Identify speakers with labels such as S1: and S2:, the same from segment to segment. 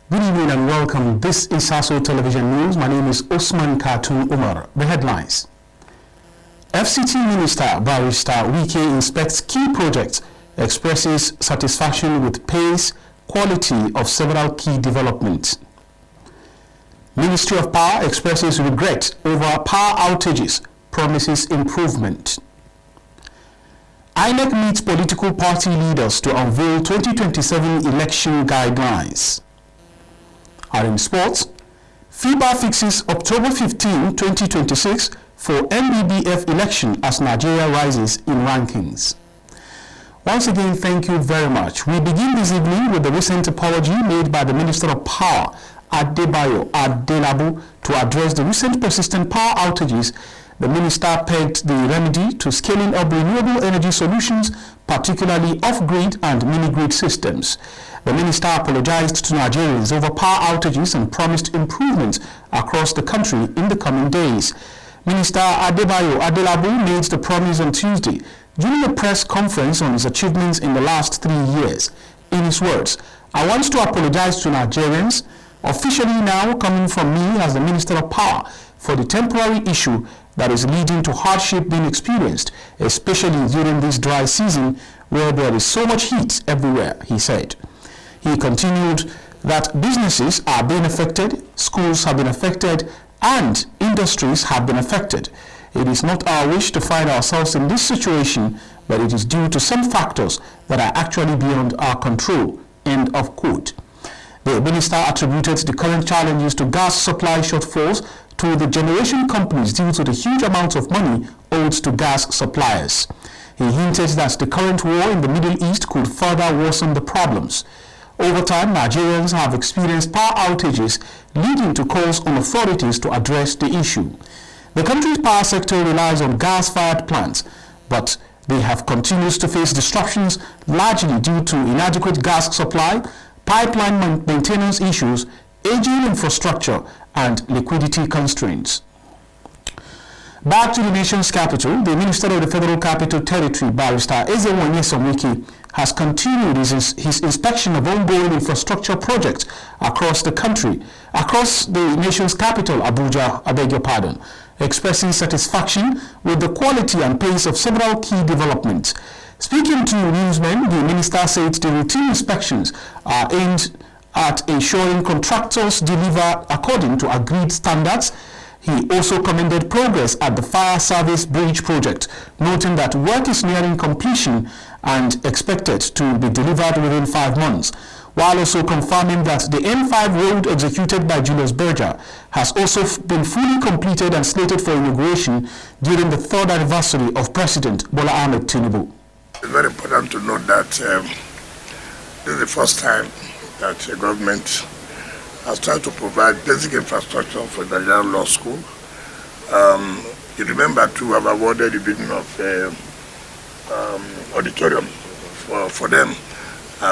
S1: Good evening and welcome. This is Sasso Television News. My name is Osman Khatun Umar. The headlines. FCT Minister Barrister Wike inspects key projects, expresses satisfaction with pace, quality of several key developments. Ministry of Power expresses regret over power outages, promises improvement. INEC meets political party leaders to unveil 2027 election guidelines. And in sports, FIBA fixes October 15, 2026 for NBBF election as Nigeria rises in rankings. Once again, thank you very much. We begin this evening with the recent apology made by the Minister of Power, Adebayo Adelabu, to address the recent persistent power outages. The minister pegged the remedy to scaling up renewable energy solutions, particularly off-grid and mini-grid systems. The minister apologized to Nigerians over power outages and promised improvements across the country in the coming days. Minister Adebayo Adelabu made the promise on Tuesday during a press conference on his achievements in the last 3 years. In his words, "I want to apologize to Nigerians, officially now coming from me as the Minister of Power, for the temporary issue that is leading to hardship being experienced, especially during this dry season where there is so much heat everywhere," he said. He continued that businesses are being affected, schools have been affected, and industries have been affected. It is not our wish to find ourselves in this situation, but it is due to some factors that are actually beyond our control. End of quote. The minister attributed the current challenges to gas supply shortfalls to the generation companies due to the huge amount of money owed to gas suppliers. He hinted that the current war in the Middle East could further worsen the problems. Over time, Nigerians have experienced power outages, leading to calls on authorities to address the issue. The country's power sector relies on gas-fired plants, but they have continued to face disruptions largely due to inadequate gas supply, pipeline maintenance issues, aging infrastructure, and liquidity constraints. Back to the nation's capital, the Minister of the Federal Capital Territory, Barrister Ezenwa Nyesom Wike, has continued his inspection of ongoing infrastructure projects across the country, across the nation's capital, Abuja, I beg your pardon, expressing satisfaction with the quality and pace of several key developments. Speaking to newsmen, the minister said the routine inspections are aimed at ensuring contractors deliver according to agreed standards. He also commended progress at the Fire Service Bridge project, noting that work is nearing completion and expected to be delivered within 5 months, while also confirming that the N5 road executed by Julius Berger has also been fully completed and slated for inauguration during the 3rd anniversary of President Bola Ahmed Tinubu.
S2: It's very important to note that this is the first time that the government has tried to provide basic infrastructure for the Nigerian Law School. You remember too, I've awarded the building of auditorium for them.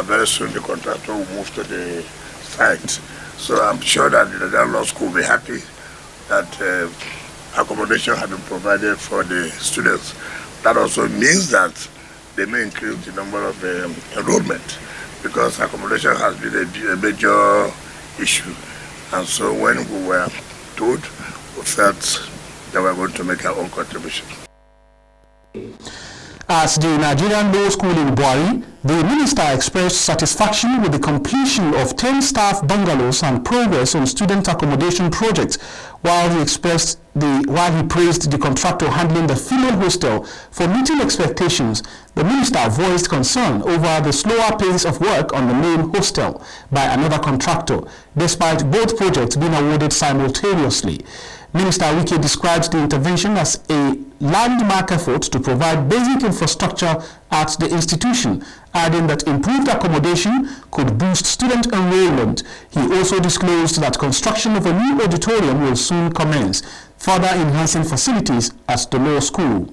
S2: Very soon the contractor will move to the site. So I'm sure that the Nigerian Law School will be happy that accommodation has been provided for the students. That also means that they may increase the number of enrollment, because accommodation has been a major issue. And so when we were told, we felt that we were going to make our own contribution.
S1: At the Nigerian Law School in Buari, the minister expressed satisfaction with the completion of 10 staff bungalows and progress on student accommodation projects, while he praised the contractor handling the female hostel for meeting expectations. The minister voiced concern over the slower pace of work on the main hostel by another contractor, despite both projects being awarded simultaneously. Minister Wike described the intervention as a landmark effort to provide basic infrastructure at the institution, adding that improved accommodation could boost student enrollment. He also disclosed that construction of a new auditorium will soon commence, further enhancing facilities at the law school.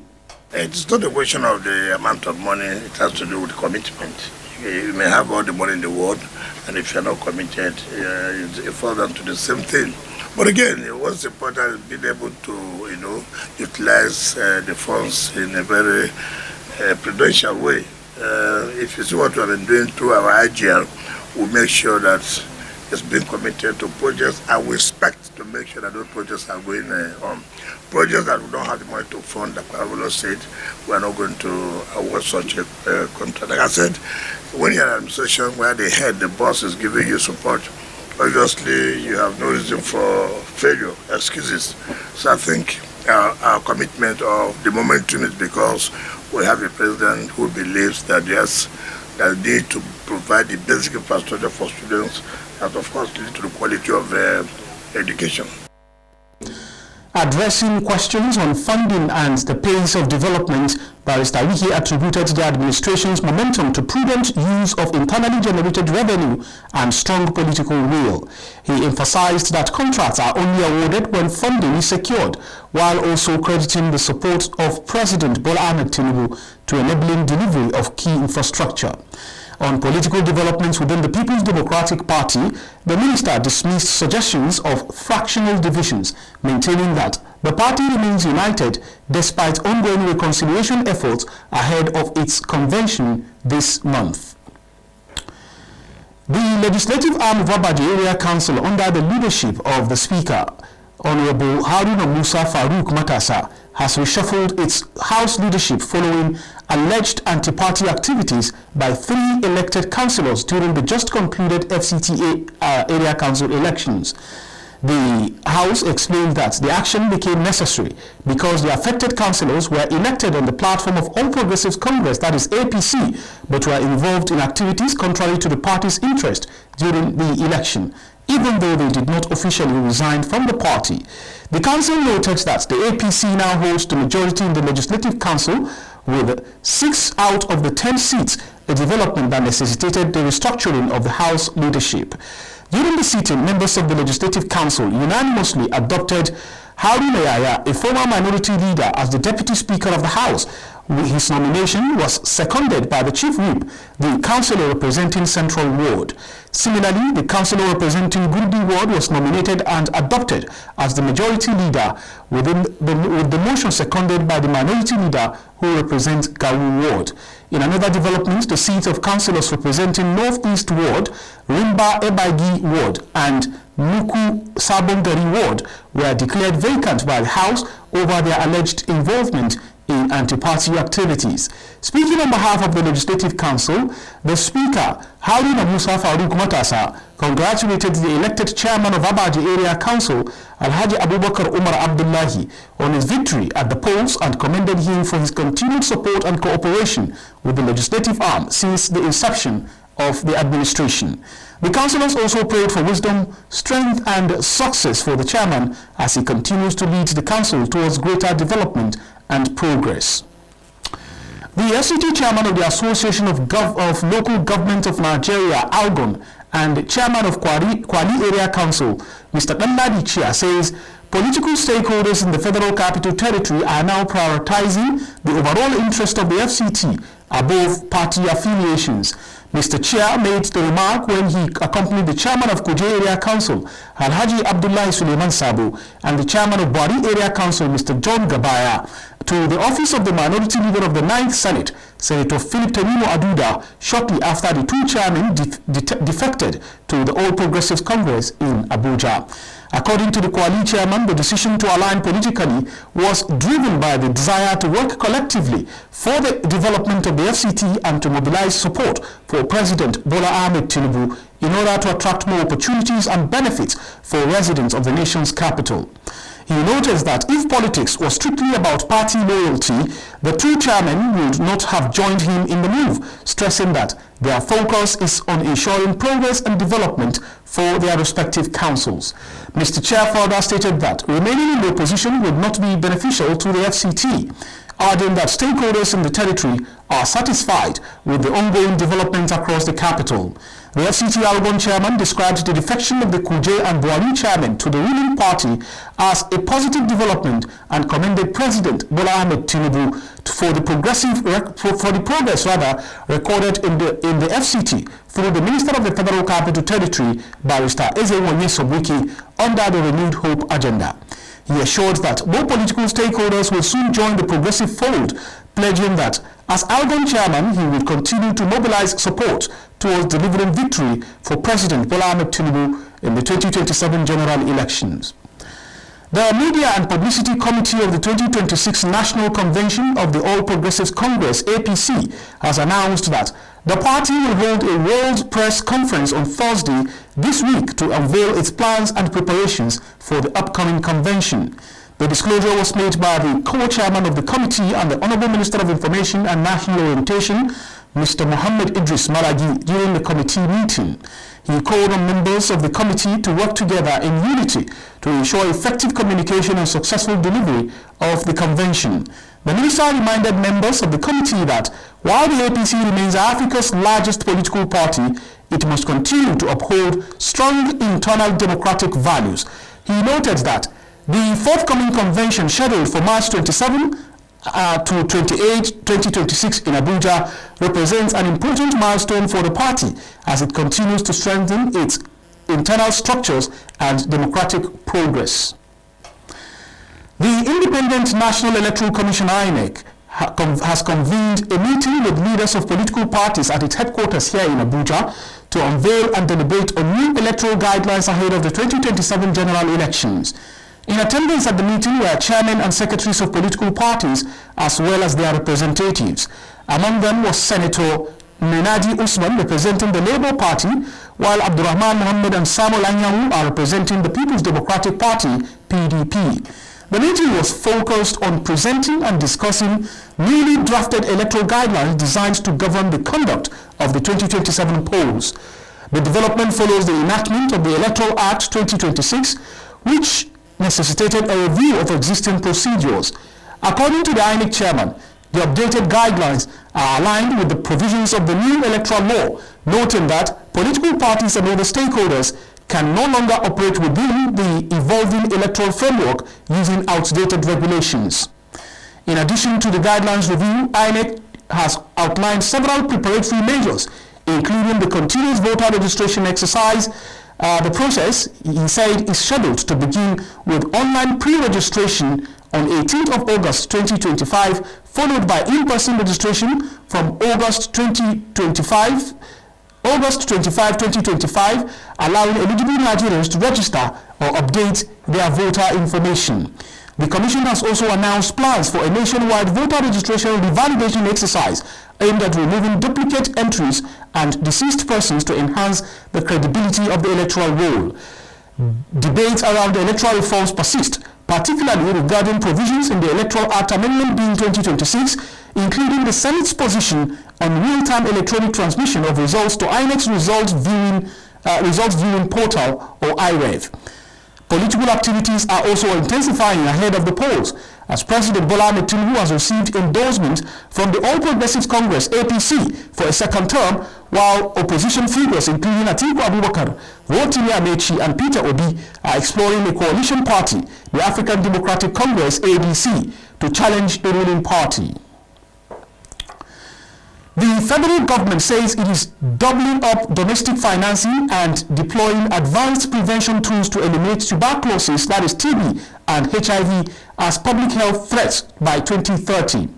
S2: It's not a question of the amount of money, it has to do with commitment. You may have all the money in the world, and if you're not committed, it falls down to the same thing. But again, what's important is being able to, utilize the funds in a very prudential way. If you see what we have been doing through our IGL, we make sure that is being committed to projects, and we expect to make sure that those projects are going on. Projects that we don't have the money to fund, like Paolo said, we are not going to award such a contract. Like I said, when you're in an administration where the head, the boss, is giving you support, obviously you have no reason for failure, excuses. So I think our commitment of the momentum is because we have a president who believes that yes, that we need to provide the basic infrastructure for students, and of course lead to the quality of education.
S1: Addressing questions on funding and the pace of development, Barrister Wike attributed the administration's momentum to prudent use of internally generated revenue and strong political will. He emphasized that contracts are only awarded when funding is secured, while also crediting the support of President Bola Ahmed Tinubu to enabling delivery of key infrastructure. On political developments within the People's Democratic Party, the minister dismissed suggestions of fractional divisions, maintaining that the party remains united despite ongoing reconciliation efforts ahead of its convention this month. The legislative arm of Abaji Area Council, under the leadership of the Speaker, Honorable Haruna Musa Farouk Matasa, has reshuffled its House leadership following alleged anti-party activities by 3 elected councillors during the just concluded FCT Area Council elections. The House explained that the action became necessary because the affected councillors were elected on the platform of All Progressives Congress, that is APC, but were involved in activities contrary to the party's interest during the election, even though they did not officially resign from the party. The council noted that the APC now holds the majority in the Legislative Council with 6 out of the 10 seats, a development that necessitated the restructuring of the House leadership. During the sitting, members of the Legislative Council unanimously adopted Haruna Yaya, a former minority leader, as the Deputy Speaker of the House. His nomination was seconded by the Chief Whip, the councillor representing Central Ward. Similarly, the councillor representing Gurdi Ward was nominated and adopted as the majority leader, with the motion seconded by the minority leader who represents Gawu Ward. In another development, the seat of councillors representing Northeast Ward, Rimba Ebagi Ward, and Nuku Sabongari Ward were declared vacant by the House over their alleged involvement in anti-party activities. Speaking on behalf of the Legislative Council, the Speaker, Haruna Musa Farouk Matasa, congratulated the elected chairman of Abaji Area Council, Alhaji Abubakar Umar Abdullahi, on his victory at the polls and commended him for his continued support and cooperation with the legislative arm since the inception of the administration. The councillors also prayed for wisdom, strength and success for the chairman as he continues to lead the council towards greater development and progress. The FCT chairman of the Association of Local Government of Nigeria, ALGON, and chairman of Kwali Area Council, Mr. Danladi Chia, says political stakeholders in the Federal Capital Territory are now prioritizing the overall interest of the FCT above party affiliations. Mr. Chia made the remark when he accompanied the chairman of Kuje Area Council, Alhaji Abdullahi Suleiman Sabo, and the chairman of Bari Area Council, Mr. John Gabaya, to the office of the minority leader of the 9th Senate, Senator Philip Tenimo Aduda, shortly after the 2 chairmen defected to the All Progressives Congress in Abuja. According to the Kwali chairman, the decision to align politically was driven by the desire to work collectively for the development of the FCT and to mobilize support for President Bola Ahmed Tinubu in order to attract more opportunities and benefits for residents of the nation's capital. He noticed that if politics was strictly about party loyalty, the 2 chairmen would not have joined him in the move, stressing that their focus is on ensuring progress and development for their respective councils. Mr. Chair further stated that remaining in the opposition would not be beneficial to the FCT, adding that stakeholders in the territory are satisfied with the ongoing development across the capital. The FCT ALGON chairman described the defection of the Kuje and Buhari chairman to the ruling party as a positive development and commended President Bola Ahmed Tinubu for the progress recorded in the FCT through the Minister of the Federal Capital Territory, Barrister Ezewonye Sobwiki, under the Renewed Hope agenda. He assured that more political stakeholders will soon join the progressive fold, pledging that as ALGON chairman, he will continue to mobilize support towards delivering victory for President Bola Ahmed Tinubu in the 2027 general elections. The Media and Publicity Committee of the 2026 National Convention of the All Progressives Congress, APC, has announced that the party will hold a World Press Conference on Thursday this week to unveil its plans and preparations for the upcoming convention. The disclosure was made by the co-chairman of the committee and the Honorable Minister of Information and National Orientation, Mr. Muhammad Idris Malagi, during the committee meeting. He called on members of the committee to work together in unity to ensure effective communication and successful delivery of the convention. The minister reminded members of the committee that while the APC remains Africa's largest political party, it must continue to uphold strong internal democratic values. He noted that the forthcoming convention, scheduled for March 27 to 28, 2026 in Abuja, represents an important milestone for the party as it continues to strengthen its internal structures and democratic progress. The Independent National Electoral Commission, INEC, has convened a meeting with leaders of political parties at its headquarters here in Abuja to unveil and deliberate on new electoral guidelines ahead of the 2027 general elections. In attendance at the meeting were chairmen and secretaries of political parties as well as their representatives. Among them was Senator Menadi Usman representing the Labour Party, while Abdurrahman Mohammed and Samuel Anyanwu are representing the People's Democratic Party, PDP. The meeting was focused on presenting and discussing newly drafted electoral guidelines designed to govern the conduct of the 2027 polls. The development follows the enactment of the Electoral Act 2026, which necessitated a review of existing procedures. According to the INEC chairman, the updated guidelines are aligned with the provisions of the new electoral law, noting that political parties and other stakeholders can no longer operate within the evolving electoral framework using outdated regulations. In addition to the guidelines review, INEC has outlined several preparatory measures, including the continuous voter registration exercise. The process, he said, is scheduled to begin with online pre-registration on 18th of August 2025, followed by in-person registration from August 25, 2025, allowing eligible Nigerians to register or update their voter information. The Commission has also announced plans for a nationwide voter registration revalidation exercise aimed at removing duplicate entries and deceased persons to enhance the credibility of the electoral roll. Debates around the electoral reforms persist, particularly regarding provisions in the Electoral Act Amendment Bill 2026, including the Senate's position on real-time electronic transmission of results to INEC's results viewing portal, or IREV. Political activities are also intensifying ahead of the polls, as President Bola Ahmed Tinubu has received endorsement from the All Progressives Congress, APC, for a second term, while opposition figures including Atiku Abubakar, Rotimi Amechi, and Peter Obi are exploring a coalition party, the African Democratic Congress, ADC, to challenge the ruling party. The federal government says it is doubling up domestic financing and deploying advanced prevention tools to eliminate tuberculosis, that is TB, and HIV as public health threats by 2030.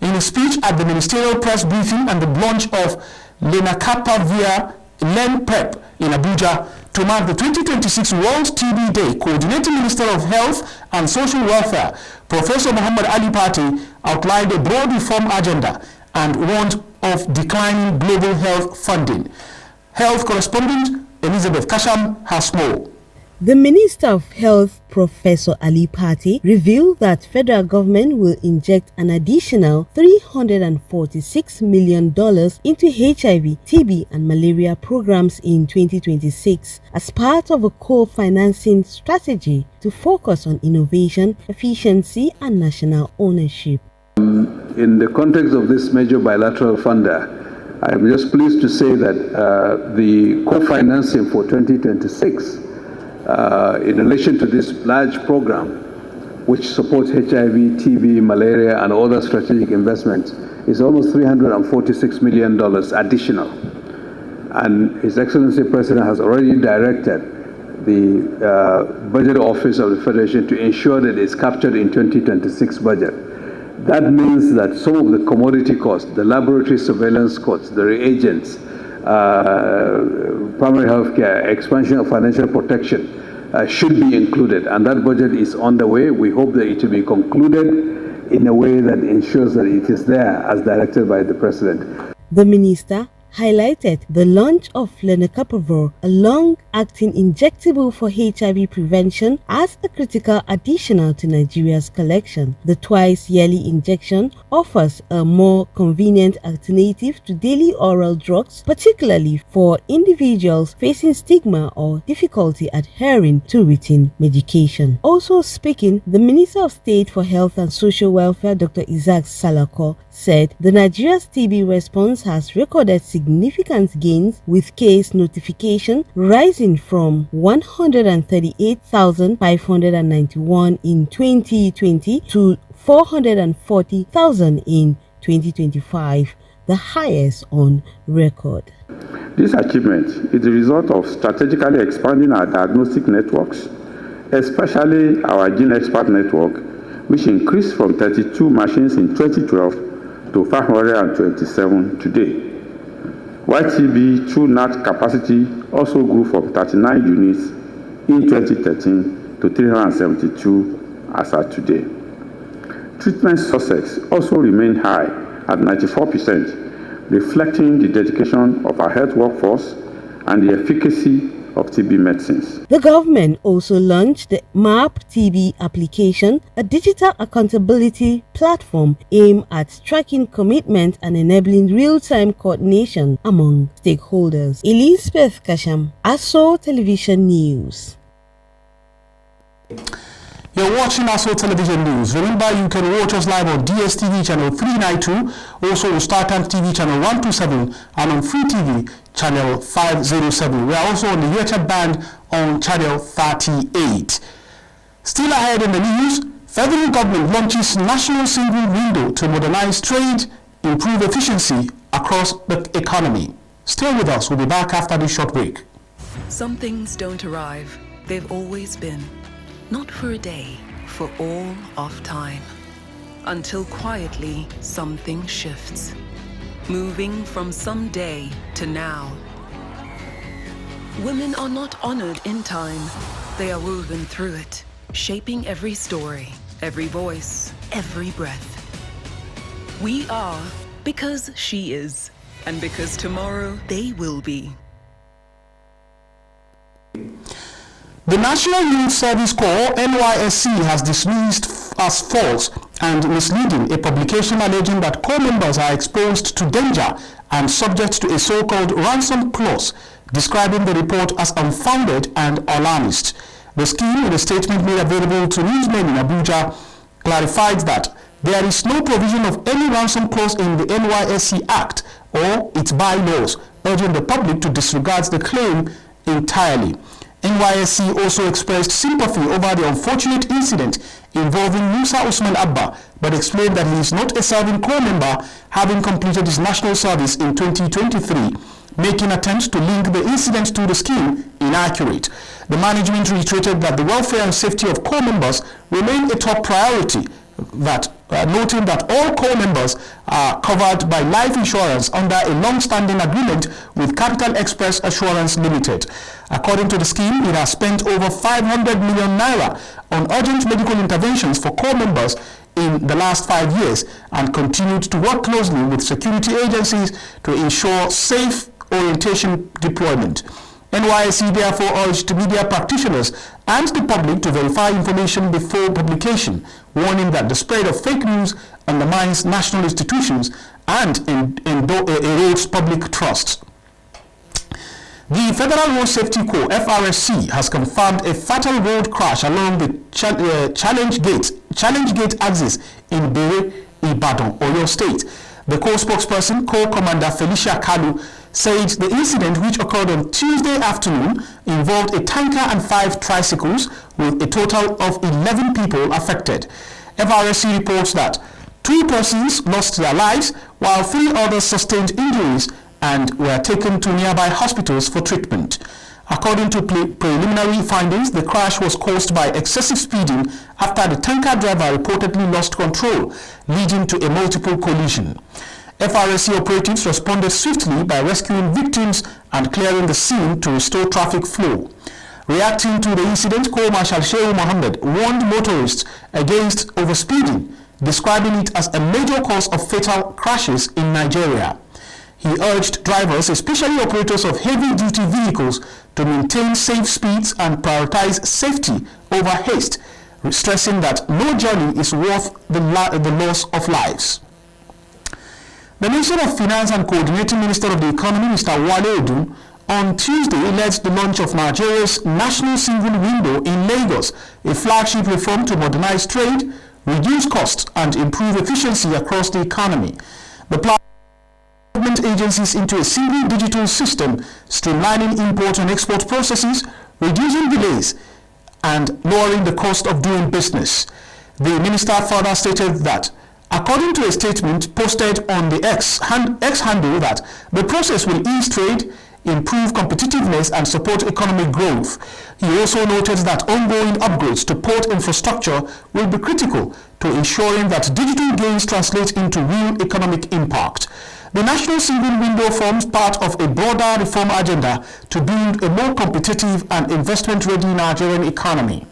S1: In a speech at the ministerial press briefing and the launch of Lenacapavir Len Prep in Abuja to mark the 2026 World TB Day, Coordinating Minister of Health and Social Welfare, Professor Muhammad Ali Pate, outlined a broad reform agenda and warned of declining global health funding. Health correspondent Elizabeth Kasham has more.
S3: The Minister of Health, Professor Ali Pate, revealed that federal government will inject an additional $346 million into HIV, TB and malaria programs in 2026 as part of a co-financing strategy to focus on innovation, efficiency and national ownership.
S4: In the context of this major bilateral funder, I'm just pleased to say that the co-financing for 2026 in relation to this large program, which supports HIV, TB, malaria, and other strategic investments, is almost $346 million additional. And His Excellency President has already directed the Budget Office of the Federation to ensure that it's captured in 2026 budget. That means that some of the commodity costs, the laboratory surveillance costs, the reagents, primary health care, expansion of financial protection should be included. And that budget is on the way. We hope that it will be concluded in a way that ensures that it is there as directed by the President.
S3: The minister highlighted the launch of lenacapavir, a long-acting injectable for HIV prevention, as a critical additional to Nigeria's collection. The twice-yearly injection offers a more convenient alternative to daily oral drugs, particularly for individuals facing stigma or difficulty adhering to routine medication. Also speaking, the Minister of State for Health and Social Welfare, Dr. Isaac Salako, said the Nigeria's TB response has recorded significant gains, with case notification rising from 138,591 in 2020 to 440,000 in 2025, the highest on record.
S5: This achievement is the result of strategically expanding our diagnostic networks, especially our Gene Expert network, which increased from 32 machines in 2012 to 527 today. YTB True NAT capacity also grew from 39 units in 2013 to 372 as at today. Treatment success also remained high at 94%, reflecting the dedication of our health workforce and the efficacy of TB medicines.
S3: The government also launched the MAP TB application, a digital accountability platform aimed at tracking commitment and enabling real-time coordination among stakeholders. Elizabeth Kasham, ASO Television News.
S1: You're watching ASO Television News. Remember, you can watch us live on DSTV channel 392, also on StarTimes TV channel 127, and on Free TV channel 507. We are also on the YouTube band on channel 38. Still ahead in the news, federal government launches national single window to modernize trade, improve efficiency across the economy. Stay with us. We'll be back after this short break.
S6: Some things don't arrive. They've always been. Not for a day, for all of time. Until quietly something shifts. Moving from someday to now. Women are not honored in time. They are woven through it, shaping every story, every voice, every breath. We are because she is, and because tomorrow they will be.
S1: The National Youth Service Corps, NYSC, has dismissed as false and misleading a publication alleging that corps members are exposed to danger and subject to a so-called ransom clause, describing the report as unfounded and alarmist. The scheme, in a statement made available to newsmen in Abuja, clarified that there is no provision of any ransom clause in the NYSC Act or its bylaws, urging the public to disregard the claim entirely. NYSC also expressed sympathy over the unfortunate incident involving Musa Usman Abba, but explained that he is not a serving corps member, having completed his national service in 2023, making attempts to link the incident to the scheme inaccurate. The management reiterated that the welfare and safety of corps members remain a top priority, noting that all corps members are covered by life insurance under a long-standing agreement with Capital Express Assurance Limited. According to the scheme, it has spent over 500 million naira on urgent medical interventions for corps members in the last 5 years and continued to work closely with security agencies to ensure safe orientation deployment. NYSC therefore urged media practitioners and the public to verify information before publication, warning that the spread of fake news undermines national institutions and erodes public trust. The Federal Road Safety Corps, FRSC, has confirmed a fatal road crash along the Challenge Gate axis in Bere, Ibadan, Oyo State. The Corps spokesperson, Corps Commander Felicia Kalu, said the incident, which occurred on Tuesday afternoon, involved a tanker and 5 tricycles, with a total of 11 people affected. FRSC reports that 2 persons lost their lives, while 3 others sustained injuries and were taken to nearby hospitals for treatment. According to preliminary findings, the crash was caused by excessive speeding after the tanker driver reportedly lost control, leading to a multiple collision. FRSC operatives responded swiftly by rescuing victims and clearing the scene to restore traffic flow. Reacting to the incident, Corps Marshal Shehu Mohammed warned motorists against overspeeding, describing it as a major cause of fatal crashes in Nigeria. He urged drivers, especially operators of heavy-duty vehicles, to maintain safe speeds and prioritize safety over haste, stressing that no journey is worth the loss of lives. The Minister of Finance and Coordinating Minister of the Economy, Mr. Wale Odun, on Tuesday led the launch of Nigeria's National Single Window in Lagos, a flagship reform to modernize trade, reduce costs, and improve efficiency across the economy. The plan government agencies into a single digital system, streamlining import and export processes, reducing delays, and lowering the cost of doing business. The minister further stated that, according to a statement posted on the X handle, that the process will ease trade, improve competitiveness, and support economic growth. He also noted that ongoing upgrades to port infrastructure will be critical to ensuring that digital gains translate into real economic impact. The National Single Window forms part of a broader reform agenda to build a more competitive and investment-ready Nigerian economy.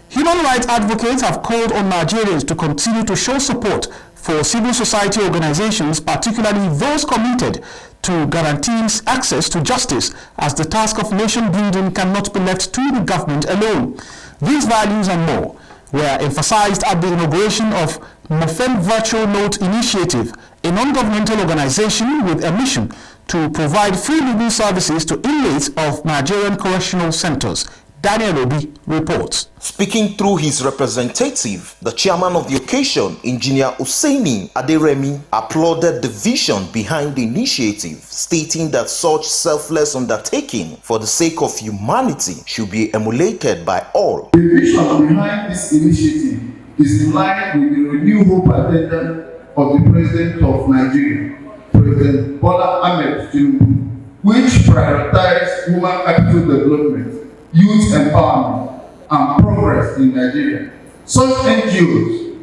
S1: Human rights advocates have called on Nigerians to continue to show support for civil society organizations, particularly those committed to guaranteeing access to justice, as the task of nation building cannot be left to the government alone. These values and more were emphasized at the inauguration of Mofem Virtual Note Initiative, a non-governmental organization with a mission to provide free legal services to inmates of Nigerian correctional centers. Daniel Obi reports.
S7: Speaking through his representative, the chairman of the occasion, Engineer Usaini Aderemi, applauded the vision behind the initiative, stating that such selfless undertaking for the sake of humanity should be emulated by all.
S8: The vision behind this initiative is in line with the renewed hope agenda of the President of Nigeria, President Bola Ahmed Tinubu, which prioritizes human capital development, youth empowerment, and progress in Nigeria. Such NGOs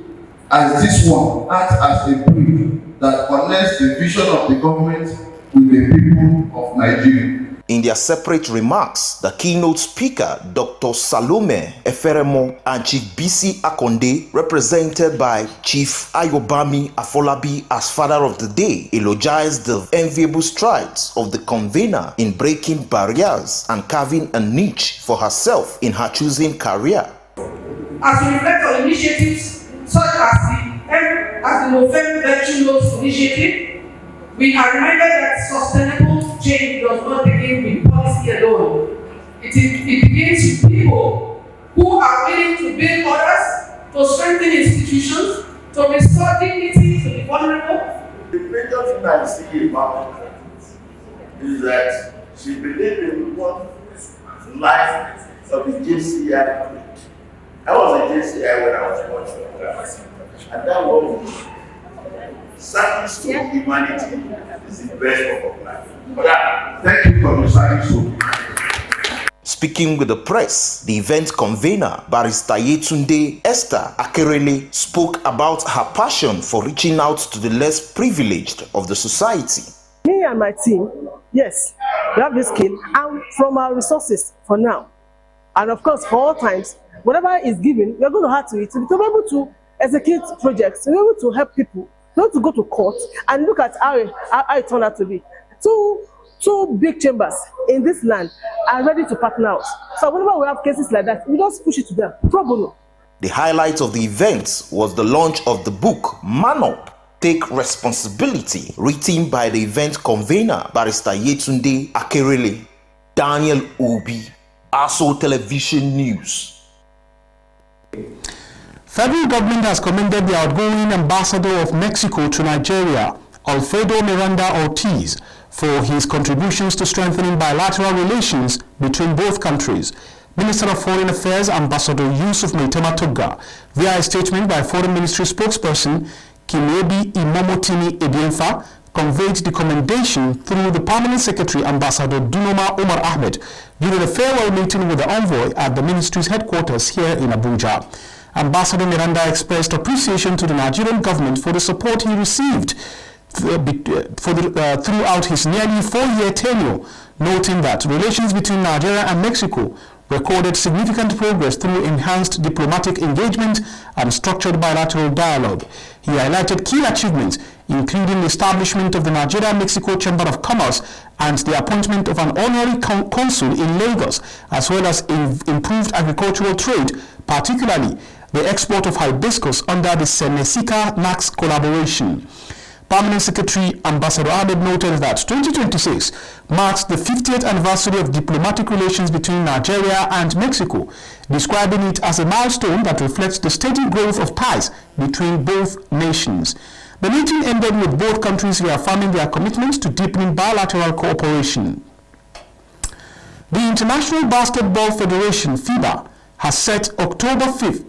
S8: as this one act as a bridge that connects the vision of the government with the people of Nigeria.
S7: In their separate remarks, the keynote speaker, Dr. Salome Eferemo, and Chief BC Akonde, represented by Chief Ayobami Afolabi as Father of the Day, eulogized the enviable strides of the convener in breaking barriers and carving a niche for herself in her choosing career.
S9: As we reflect on initiatives such as the Mofem Virtual Notes Initiative, we are reminded that sustainable change does not begin with policy alone. It begins with people who are willing to build others, to strengthen institutions, to restore dignity to the vulnerable.
S2: The major thing I see about her is that she believed in what life of the JCI could. I was a JCI when I was watching, and that was service to humanity is the best form of life. Thank you for the service.
S7: Speaking with the press, the event convener, Barrister Yetunde Esther Akerele, spoke about her passion for reaching out to the less privileged of the society.
S10: Me and my team, yes, we have this skill, and from our resources for now, and of course for all times, whatever is given, we are going to have to it to be able to execute projects, to be able to help people, not to go to court and look at how it turned out to be. Two big chambers in this land are ready to partner out. So whenever we have cases like that, we just push it to them. Pro bono.
S7: The highlight of the event was the launch of the book Man Up, Take Responsibility, written by the event convener, Barrister Yetunde Akerele. Daniel Obi, ASO Television News.
S1: Federal government has commended the outgoing ambassador of Mexico to Nigeria, Alfredo Miranda Ortiz, for his contributions to strengthening bilateral relations between both countries. Minister of Foreign Affairs Ambassador Yusuf Maitama Tugga, via a statement by Foreign Ministry spokesperson Kimebi Imomotini Edienfa, conveyed the commendation through the Permanent Secretary Ambassador Dunoma Omar Ahmed during a farewell meeting with the envoy at the ministry's headquarters here in Abuja. Ambassador Miranda expressed appreciation to the Nigerian government for the support he received throughout his nearly 4-year tenure, noting that relations between Nigeria and Mexico recorded significant progress through enhanced diplomatic engagement and structured bilateral dialogue. He highlighted key achievements, including the establishment of the Nigeria-Mexico Chamber of Commerce and the appointment of an honorary consul in Lagos, as well as improved agricultural trade, particularly the export of hibiscus under the Senesika-NAX collaboration. Permanent Secretary Ambassador Ahmed noted that 2026 marks the 50th anniversary of diplomatic relations between Nigeria and Mexico, describing it as a milestone that reflects the steady growth of ties between both nations. The meeting ended with both countries reaffirming their commitment to deepening bilateral cooperation. The International Basketball Federation, FIBA, has set October 15,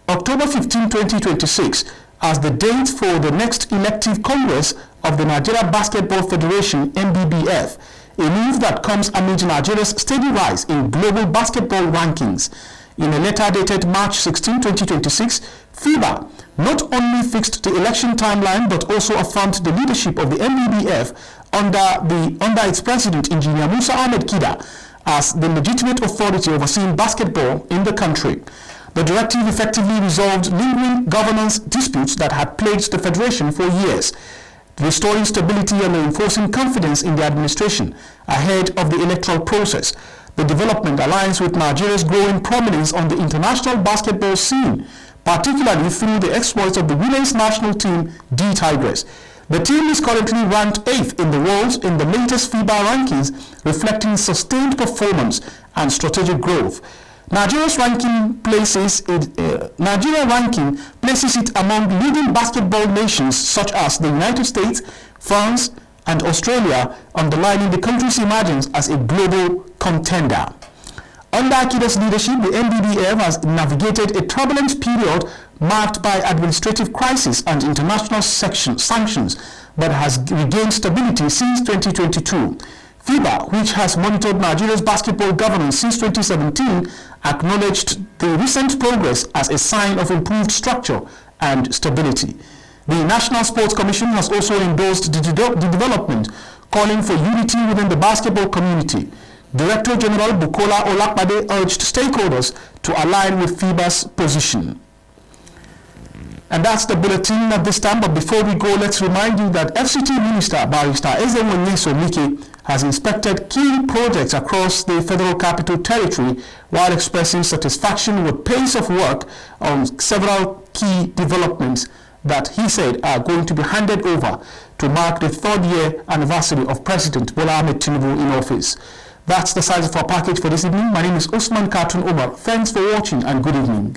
S1: 2026 as the date for the next elective Congress of the Nigeria Basketball Federation, NBBF, a move that comes amid Nigeria's steady rise in global basketball rankings. In a letter dated March 16, 2026, FIBA not only fixed the election timeline but also affirmed the leadership of the NBBF under its president, Engineer Musa Ahmed Kida, as the legitimate authority overseeing basketball in the country. The directive effectively resolved lingering governance disputes that had plagued the Federation for years, restoring stability and reinforcing confidence in the administration ahead of the electoral process. The development aligns with Nigeria's growing prominence on the international basketball scene, particularly through the exploits of the women's national team, D Tigers. The team is currently ranked 8th in the world in the latest FIBA rankings, reflecting sustained performance and strategic growth. Nigeria ranking places it among leading basketball nations such as the United States, France, and Australia, underlining the country's emergence as a global contender. Under Akida's leadership, the NBBF has navigated a turbulent period marked by administrative crisis and international sanctions, but has regained stability since 2022. FIBA, which has monitored Nigeria's basketball governance since 2017, acknowledged the recent progress as a sign of improved structure and stability. The National Sports Commission has also endorsed the development, calling for unity within the basketball community. Director General Bukola Olakpade urged stakeholders to align with FIBA's position. And that's the bulletin at this time. But before we go, let's remind you that FCT Minister Barrister Ezenwonyeso Mike has inspected key projects across the Federal Capital Territory while expressing satisfaction with pace of work on several key developments that he said are going to be handed over to mark the 3rd year anniversary of President Bola Ahmed Tinubu in office. That's the size of our package for this evening. My name is Usman Katun Omar. Thanks for watching and good evening.